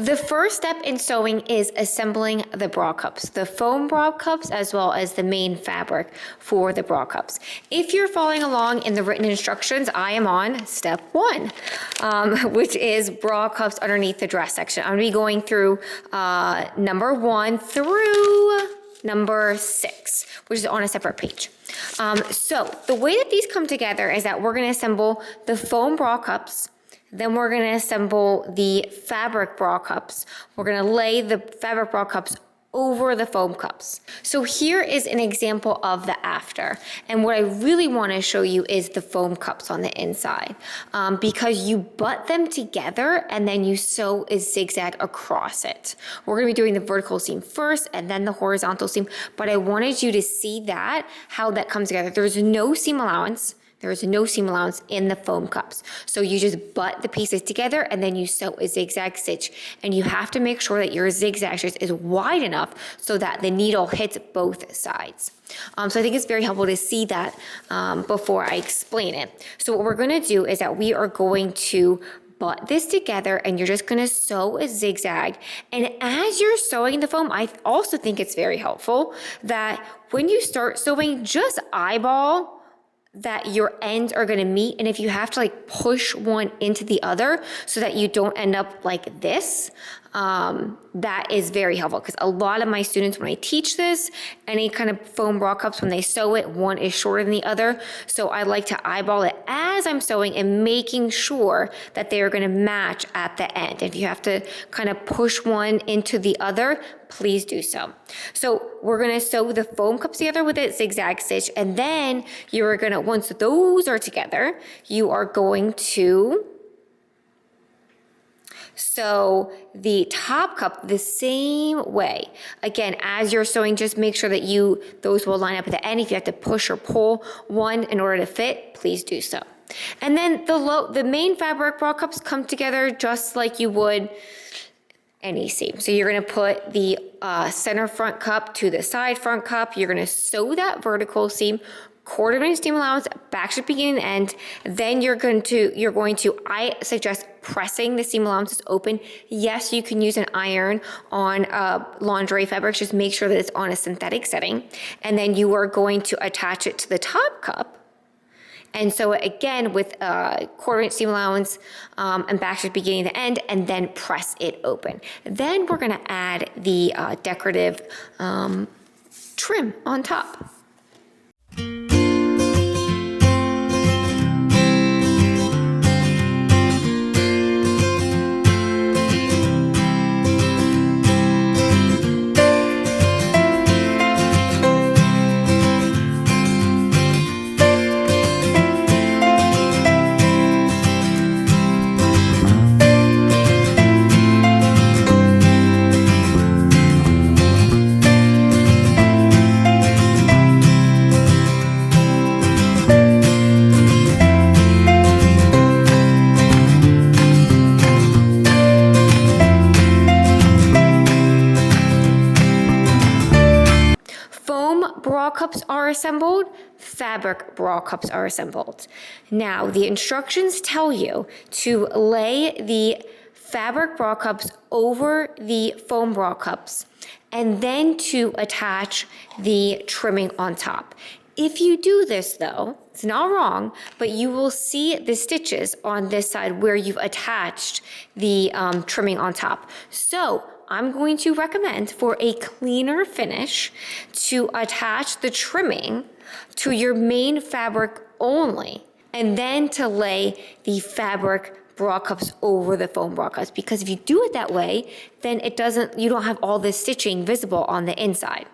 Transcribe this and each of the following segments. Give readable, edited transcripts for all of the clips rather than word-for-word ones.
The first step in sewing is assembling the bra cups, the foam bra cups as well as the main fabric for the bra cups. If you're following along in the written instructions, I am on step 1, which is bra cups underneath the dress section. I'm gonna be going through number 1 through number 6, which is on a separate page. So the way that these come together is that we're gonna assemble the foam bra cups, then we're gonna assemble the fabric bra cups. We're gonna lay the fabric bra cups over the foam cups. So here is an example of the after. And what I really wanna show you is the foam cups on the inside, because you butt them together and then you sew a zigzag across it. We're gonna be doing the vertical seam first and then the horizontal seam, but I wanted you to see that, how that comes together. There's no seam allowance. There is no seam allowance in the foam cups. So you just butt the pieces together and then you sew a zigzag stitch. And you have to make sure that your zigzag stitch is wide enough so that the needle hits both sides. So I think it's very helpful to see that before I explain it. So what we're gonna do is that we are going to butt this together and you're just gonna sew a zigzag. And as you're sewing the foam, I also think it's very helpful that when you start sewing, just eyeball that your ends are gonna meet, and if you have to like push one into the other so that you don't end up like this, that is very helpful because a lot of my students, when I teach this, any kind of foam bra cups, when they sew it, one is shorter than the other. So I like to eyeball it as I'm sewing and making sure that they are gonna match at the end. If you have to kind of push one into the other, please do so. So we're gonna sew the foam cups together with a zigzag stitch, and then you're gonna, once those are together, you are going to sew the top cup the same way. Again, as you're sewing, just make sure that those will line up at the end. If you have to push or pull one in order to fit, please do so. And then the main fabric bra cups come together just like you would any seam. So you're gonna put the center front cup to the side front cup. You're gonna sew that vertical seam, 1/4 inch seam allowance, back should begin and end. Then you're going to, I suggest pressing the seam allowances open. Yes, you can use an iron on lingerie fabrics, just make sure that it's on a synthetic setting. And then you are going to attach it to the top cup. And so again, with a 1/4 inch seam allowance and back should beginning to end, and then press it open. Then we're gonna add the decorative trim on top. Bra cups are assembled, fabric bra cups are assembled. Now, the instructions tell you to lay the fabric bra cups over the foam bra cups and then to attach the trimming on top. If you do this though, it's not wrong, but you will see the stitches on this side where you've attached the trimming on top. So I'm going to recommend, for a cleaner finish, to attach the trimming to your main fabric only, and then to lay the fabric bra cups over the foam bra cups. Because if you do it that way, then you don't have all this stitching visible on the inside.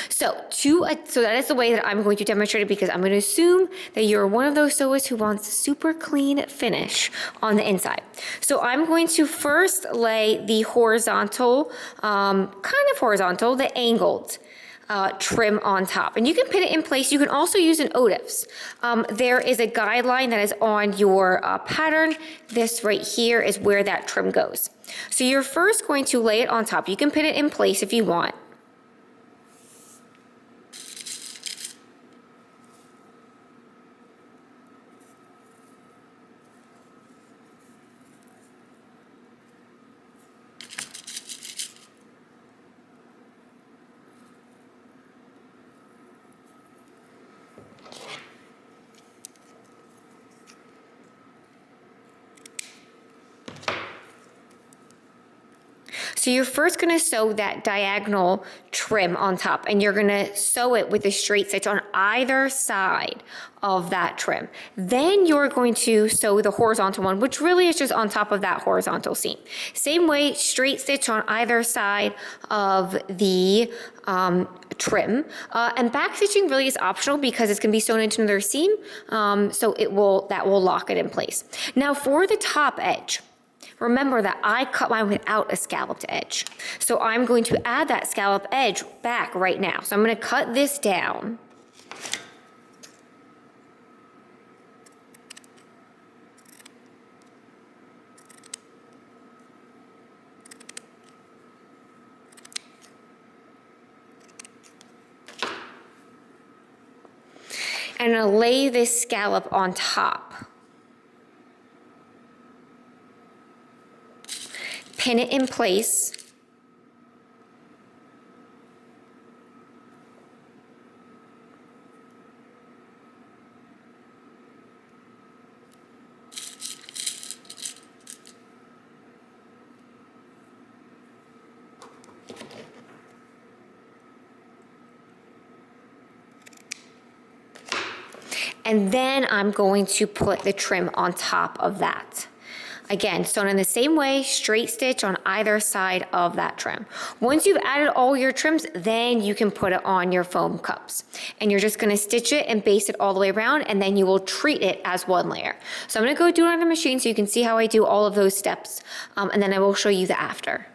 So that is the way that I'm going to demonstrate it, because I'm going to assume that you're one of those sewers who wants a super clean finish on the inside. So I'm going to first lay the horizontal, the angled trim on top. And you can pin it in place. You can also use an otis. There is a guideline that is on your pattern. This right here is where that trim goes. So you're first going to lay it on top. You can pin it in place if you want. So you're first gonna sew that diagonal trim on top, and you're gonna sew it with a straight stitch on either side of that trim. Then you're going to sew the horizontal one, which really is just on top of that horizontal seam. Same way, straight stitch on either side of the trim. And back stitching really is optional because it's gonna be sewn into another seam, so that will lock it in place. Now for the top edge, remember that I cut mine without a scalloped edge. So I'm going to add that scallop edge back right now. So I'm gonna cut this down. And I'm gonna lay this scallop on top. Pin it in place. And then I'm going to put the trim on top of that. Again, sewn in the same way, straight stitch on either side of that trim. Once you've added all your trims, then you can put it on your foam cups. And you're just gonna stitch it and baste it all the way around, and then you will treat it as one layer. So I'm gonna go do it on the machine so you can see how I do all of those steps, and then I will show you the after.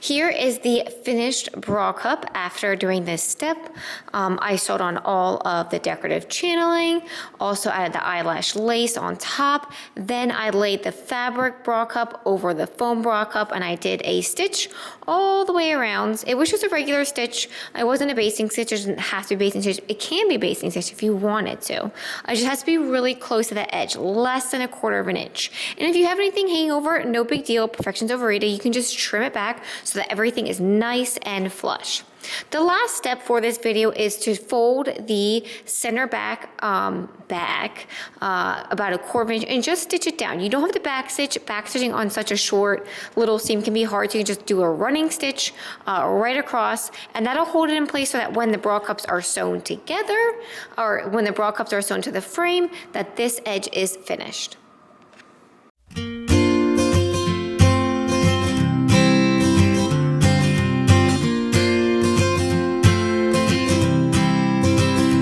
Here is the finished bra cup after doing this step. I sewed on all of the decorative channeling, also added the eyelash lace on top. Then I laid the fabric bra cup over the foam bra cup, and I did a stitch all the way around. It was just a regular stitch. It wasn't a basting stitch. It doesn't have to be basting stitch. It can be basting stitch if you wanted to. It just has to be really close to the edge, less than 1/4 inch. And if you have anything hanging over, no big deal. Perfection's overrated. You can just trim it back so that everything is nice and flush. The last step for this video is to fold the center back about 1/4 inch and just stitch it down. You don't have to back stitch. Back stitching on such a short little seam can be hard, so you can just do a running stitch right across, and that'll hold it in place so that when the bra cups are sewn together, or when the bra cups are sewn to the frame, that this edge is finished.